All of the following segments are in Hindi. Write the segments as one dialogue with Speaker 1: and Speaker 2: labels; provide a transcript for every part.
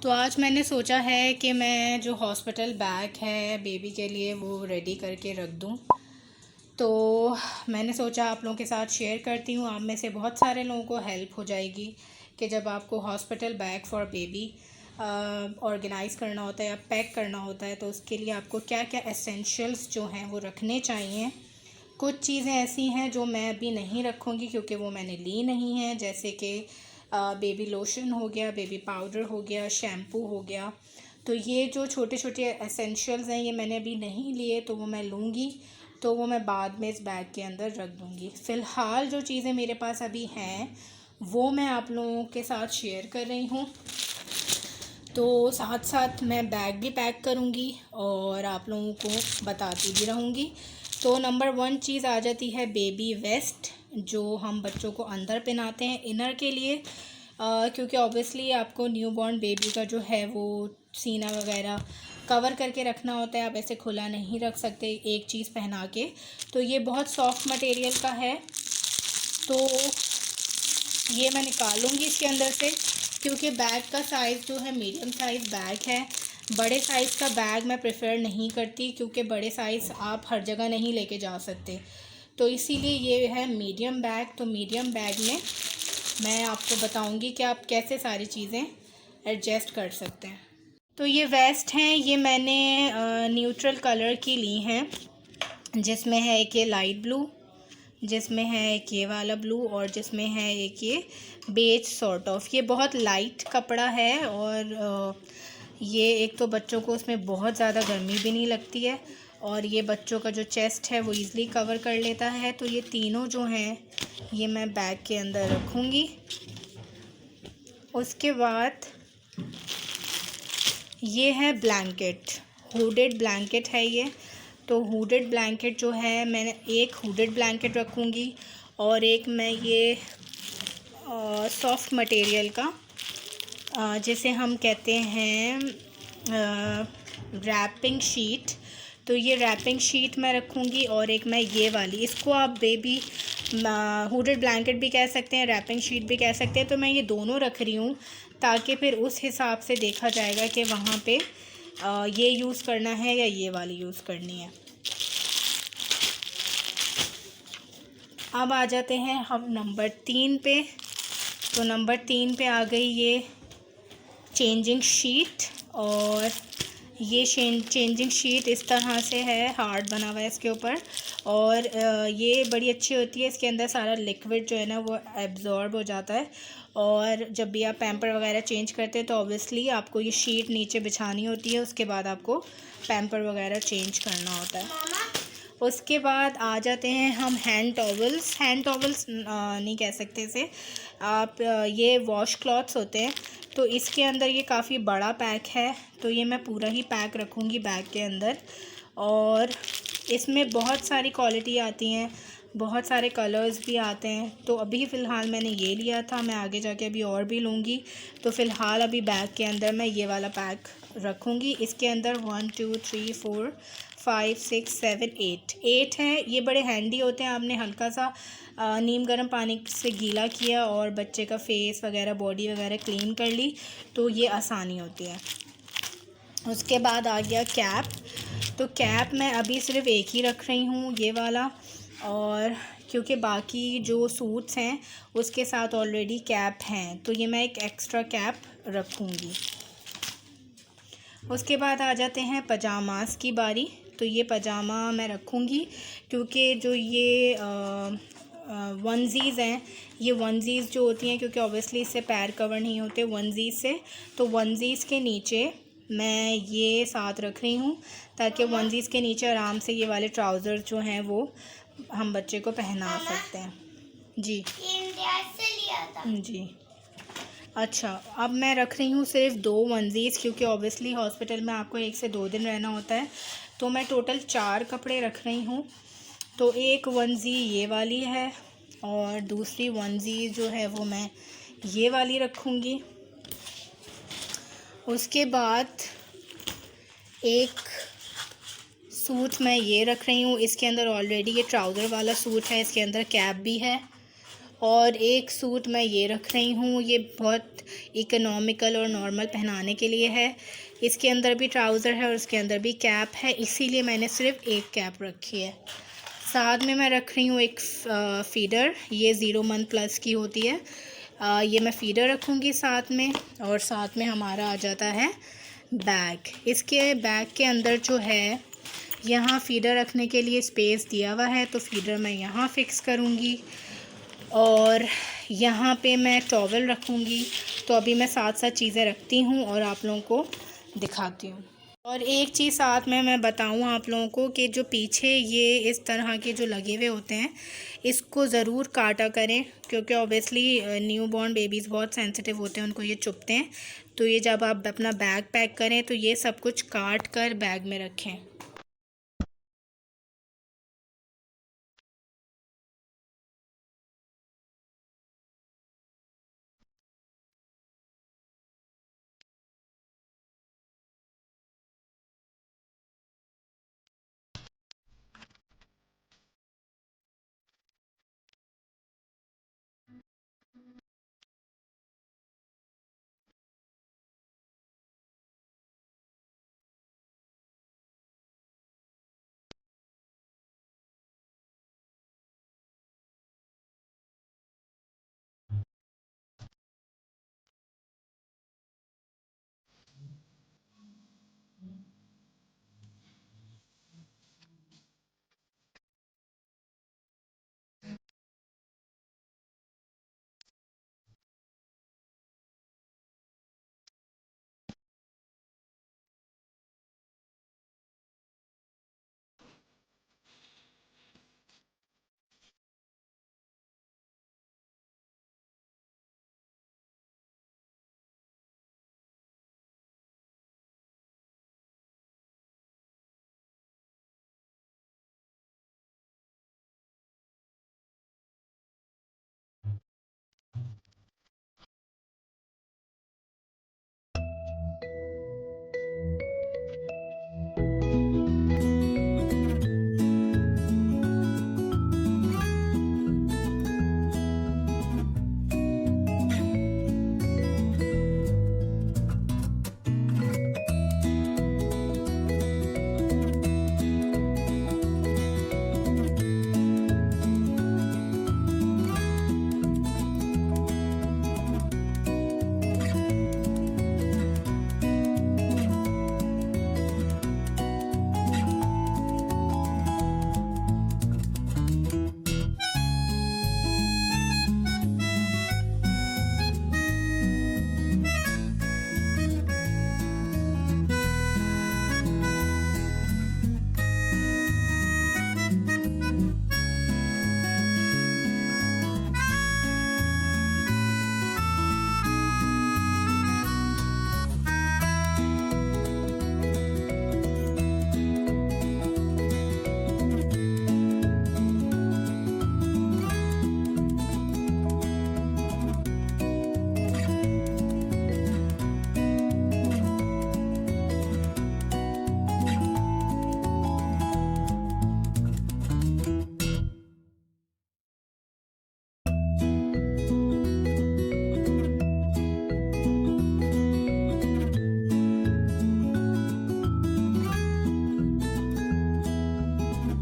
Speaker 1: तो आज मैंने सोचा है कि मैं जो हॉस्पिटल बैग है बेबी के लिए वो रेडी करके रख दूँ। तो मैंने सोचा आप लोगों के साथ शेयर करती हूँ, आप में से बहुत सारे लोगों को हेल्प हो जाएगी कि जब आपको hospital bag for baby organise करना होता है या पैक करना होता है तो उसके लिए आपको क्या क्या एसेंशियल्स जो हैं वो रखने चाहिए। कुछ चीज़ें ऐसी हैं जो मैं अभी नहीं रखूँगी क्योंकि वो मैंने ली नहीं है, जैसे कि बेबी लोशन हो गया, बेबी पाउडर हो गया, शैम्पू हो गया। तो ये जो छोटे छोटे एसेंशियल्स हैं ये मैंने अभी नहीं लिए, तो वो मैं लूँगी, तो वो मैं बाद में इस बैग के अंदर रख दूँगी। फ़िलहाल जो चीज़ें मेरे पास अभी हैं वो मैं आप लोगों के साथ शेयर कर रही हूँ। तो साथ साथ मैं बैग भी पैक करूँगी और आप लोगों को बताती भी रहूँगी। तो नंबर 1 चीज़ आ जाती है बेबी वेस्ट, जो हम बच्चों को अंदर पहनाते हैं इनर के लिए, क्योंकि ऑब्वियसली आपको न्यूबॉर्न बेबी का जो है वो सीना वगैरह कवर करके रखना होता है, आप ऐसे खुला नहीं रख सकते एक चीज़ पहना के। तो ये बहुत सॉफ्ट मटेरियल का है, तो ये मैं निकालूंगी इसके अंदर से, क्योंकि बैग का साइज़ जो है मीडियम साइज़ बैग है। बड़े साइज़ का बैग मैं प्रेफर नहीं करती क्योंकि बड़े साइज़ आप हर जगह नहीं लेके जा सकते, तो इसीलिए ये है मीडियम बैग। तो मीडियम बैग में मैं आपको बताऊंगी कि आप कैसे सारी चीज़ें एडजस्ट कर सकते हैं। तो ये वेस्ट हैं, ये मैंने न्यूट्रल कलर की ली हैं, जिसमें है एक ये लाइट ब्लू, जिसमें है एक ये वाला ब्लू और जिसमें है एक ये बेज सॉर्ट ऑफ। ये बहुत लाइट कपड़ा है और ये एक तो बच्चों को उसमें बहुत ज़्यादा गर्मी भी नहीं लगती है और ये बच्चों का जो चेस्ट है वो ईज़िली कवर कर लेता है। तो ये तीनों जो हैं ये मैं बैग के अंदर रखूँगी। उसके बाद ये है ब्लैंकेट, हुडेड ब्लैंकेट है ये। तो हुडेड ब्लैंकेट जो है मैंने एक हुडेड ब्लैंकेट रखूँगी और एक मैं ये सॉफ्ट मटेरियल का जिसे हम कहते हैं रैपिंग शीट, तो ये रैपिंग शीट मैं रखूँगी और एक मैं ये वाली, इसको आप बेबी हुडेड ब्लैंकेट भी कह सकते हैं, रैपिंग शीट भी कह सकते हैं। तो मैं ये दोनों रख रही हूँ ताकि फिर उस हिसाब से देखा जाएगा कि वहाँ पे ये यूज़ करना है या ये वाली यूज़ करनी है। अब आ जाते हैं हम नंबर 3 पे। तो नंबर 3 पे आ गई ये चेंजिंग शीट, और ये चेंजिंग शीट इस तरह से है, हार्ड बना हुआ है इसके ऊपर, और ये बड़ी अच्छी होती है। इसके अंदर सारा लिक्विड जो है ना वो एब्जॉर्ब हो जाता है, और जब भी आप पैम्पर वगैरह चेंज करते हैं तो ऑब्वियसली आपको ये शीट नीचे बिछानी होती है, उसके बाद आपको पैम्पर वगैरह चेंज करना होता है। उसके बाद आ जाते हैं हम हैंड टॉवल्स नहीं कह सकते इसे आप, ये वॉश क्लॉथ्स होते हैं। तो इसके अंदर ये काफ़ी बड़ा पैक है, तो ये मैं पूरा ही पैक रखूँगी बैग के अंदर। और इसमें बहुत सारी क्वालिटी आती हैं, बहुत सारे कलर्स भी आते हैं। तो अभी फ़िलहाल मैंने ये लिया था, मैं आगे जाके अभी और भी लूँगी। तो फ़िलहाल अभी बैग के अंदर मैं ये वाला पैक रखूँगी। इसके अंदर 1 2 3 4 5 6 7 8 हैं। ये बड़े हैंडी होते हैं। आपने हल्का सा नीम गर्म पानी से गीला किया और बच्चे का फेस वगैरह बॉडी वगैरह क्लीन कर ली, तो ये आसानी होती है। उसके बाद आ गया कैप। तो कैप मैं अभी सिर्फ एक ही रख रही हूँ, ये वाला, और क्योंकि बाकी जो सूट्स हैं उसके साथ ऑलरेडी कैप हैं, तो ये मैं एक एक्स्ट्रा कैप रखूँगी। उसके बाद आ जाते हैं पजामास की बारी। तो ये पजामा मैं रखूँगी क्योंकि जो ये वनजीज़ हैं, ये वनजीज़ जो होती हैं, क्योंकि ऑब्वियसली इससे पैर कवर नहीं होते वनजीज़ से, तो वनजीज़ के नीचे मैं ये साथ रख रही हूँ ताकि वनजीज़ के नीचे आराम से ये वाले ट्राउज़र जो हैं वो हम बच्चे को पहना सकते हैं। जी
Speaker 2: इंडिया से लिया था
Speaker 1: जी। अच्छा, अब मैं रख रही हूँ सिर्फ 2 वनजीज़, क्योंकि ऑब्वियसली हॉस्पिटल में आपको 1 से 2 दिन रहना होता है, तो मैं टोटल 4 कपड़े रख रही हूँ। तो एक वनजी ये वाली है और दूसरी वनजी जो है वो मैं ये वाली रखूँगी। उसके बाद एक सूट मैं ये रख रही हूँ, इसके अंदर ऑलरेडी ये ट्राउज़र वाला सूट है, इसके अंदर कैप भी है। और एक सूट मैं ये रख रही हूँ, ये बहुत इकोनॉमिकल और नॉर्मल पहनाने के लिए है। इसके अंदर भी ट्राउज़र है और इसके अंदर भी कैप है, इसीलिए मैंने सिर्फ एक कैप रखी है। साथ में मैं रख रही हूँ एक फ़ीडर, ये 0 मंथ प्लस की होती है। ये मैं फ़ीडर रखूँगी साथ में, और साथ में हमारा आ जाता है बैग। इसके बैग के अंदर जो है यहाँ फ़ीडर रखने के लिए स्पेस दिया हुआ है, तो फ़ीडर मैं यहाँ फ़िक्स करूँगी और यहाँ पे मैं टॉवल रखूँगी। तो अभी मैं साथ साथ चीज़ें रखती हूँ और आप लोगों को दिखाती हूँ। और एक चीज़ साथ में मैं बताऊँ आप लोगों को कि जो पीछे ये इस तरह के जो लगे हुए होते हैं, इसको ज़रूर काटा करें, क्योंकि ऑब्वियसली न्यू बॉर्न बेबीज़ बहुत सेंसिटिव होते हैं, उनको ये चुभते हैं। तो ये जब आप अपना बैग पैक करें तो ये सब कुछ काट कर बैग में रखें।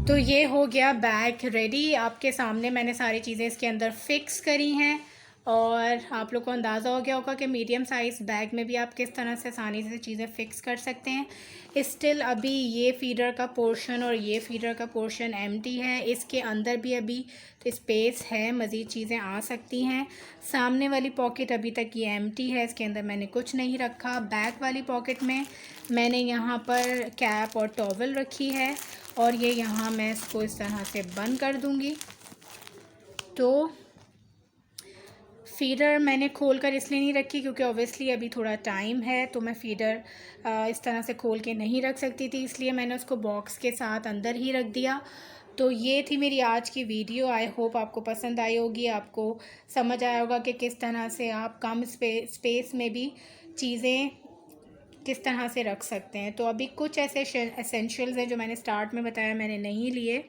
Speaker 1: तो ये हो गया बैग रेडी। आपके सामने मैंने सारी चीज़ें इसके अंदर फ़िक्स करी हैं, और आप लोग को अंदाज़ा हो गया होगा कि मीडियम साइज़ बैग में भी आप किस तरह से आसानी से चीज़ें फ़िक्स कर सकते हैं। स्टिल अभी ये फ़ीडर का पोर्शन और ये फ़ीडर का पोर्शन एम्प्टी है, इसके अंदर भी अभी तो स्पेस है, मज़ीद चीज़ें आ सकती हैं। सामने वाली पॉकेट अभी तक ये एम्प्टी है, इसके अंदर मैंने कुछ नहीं रखा। बैक वाली पॉकेट में मैंने यहाँ पर कैप और टॉवल रखी है, और ये यहाँ मैं इसको इस तरह से बंद कर दूँगी। तो फ़ीडर मैंने खोल कर इसलिए नहीं रखी क्योंकि ऑब्वियसली अभी थोड़ा टाइम है, तो मैं फ़ीडर इस तरह से खोल के नहीं रख सकती थी, इसलिए मैंने उसको बॉक्स के साथ अंदर ही रख दिया। तो ये थी मेरी आज की वीडियो। आई होप आपको पसंद आई होगी, आपको समझ आया होगा कि किस तरह से आप कम स्पेस में भी चीज़ें किस तरह से रख सकते हैं। तो अभी कुछ ऐसे एसेंशियल्स हैं जो मैंने स्टार्ट में बताया, मैंने नहीं लिए।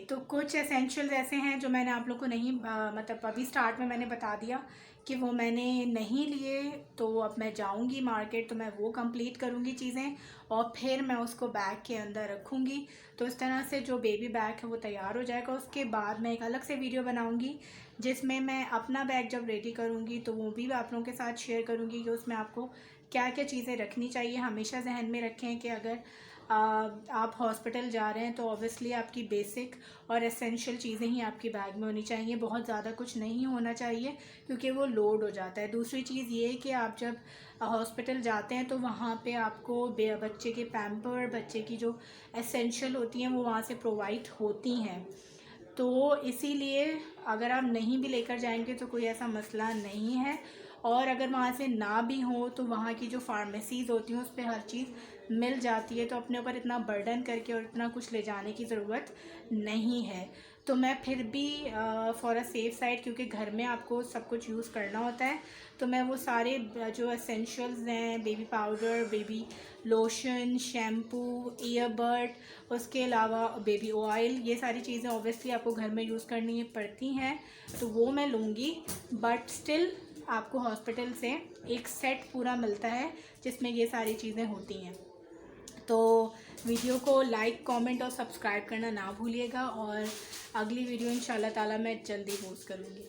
Speaker 1: तो कुछ एसेंशियल्स ऐसे हैं जो मैंने आप लोग को नहीं मतलब अभी स्टार्ट में मैंने बता दिया कि वो मैंने नहीं लिए, तो अब मैं जाऊंगी मार्केट तो मैं वो कंप्लीट करूंगी चीज़ें और फिर मैं उसको बैग के अंदर रखूंगी। तो इस तरह से जो बेबी बैग है वो तैयार हो जाएगा। उसके बाद मैं एक अलग से वीडियो बनाऊंगी जिसमें मैं अपना बैग जब रेडी करूंगी तो वो भी आप लोगों के साथ शेयर करूंगी कि उसमें आपको क्या क्या चीज़ें रखनी चाहिए। हमेशा जहन में रखें कि अगर आप हॉस्पिटल जा रहे हैं तो ऑब्वियसली आपकी बेसिक और एसेंशियल चीज़ें ही आपकी बैग में होनी चाहिए, बहुत ज़्यादा कुछ नहीं होना चाहिए क्योंकि वो लोड हो जाता है। दूसरी चीज़ ये कि आप जब हॉस्पिटल जाते हैं तो वहाँ पे आपको बच्चे के पैम्पर, बच्चे की जो एसेंशियल होती हैं वो वहाँ से प्रोवाइड होती हैं। तो इसीलिए अगर आप नहीं भी लेकर जाएंगे तो कोई ऐसा मसला नहीं है, और अगर वहाँ से ना भी हो तो वहाँ की जो फार्मेसीज़ होती हैं उस पर हर चीज़ मिल जाती है, तो अपने ऊपर इतना बर्डन करके और इतना कुछ ले जाने की ज़रूरत नहीं है। तो मैं फिर भी फॉर अ सेफ साइड, क्योंकि घर में आपको सब कुछ यूज़ करना होता है, तो मैं वो सारे जो एसेंशियल्स हैं, baby powder, baby lotion, shampoo, earbud, उसके अलावा बेबी ऑयल, ये सारी चीज़ें ऑब्वियसली आपको घर में यूज़ करनी पड़ती हैं तो वो मैं लूँगी। बट स्टिल आपको हॉस्पिटल से एक सेट पूरा मिलता है जिसमें ये सारी चीज़ें होती हैं। तो वीडियो को लाइक, कमेंट और सब्सक्राइब करना ना भूलिएगा, और अगली वीडियो इंशाल्लाह ताला मैं जल्दी पोस्ट करूँगी।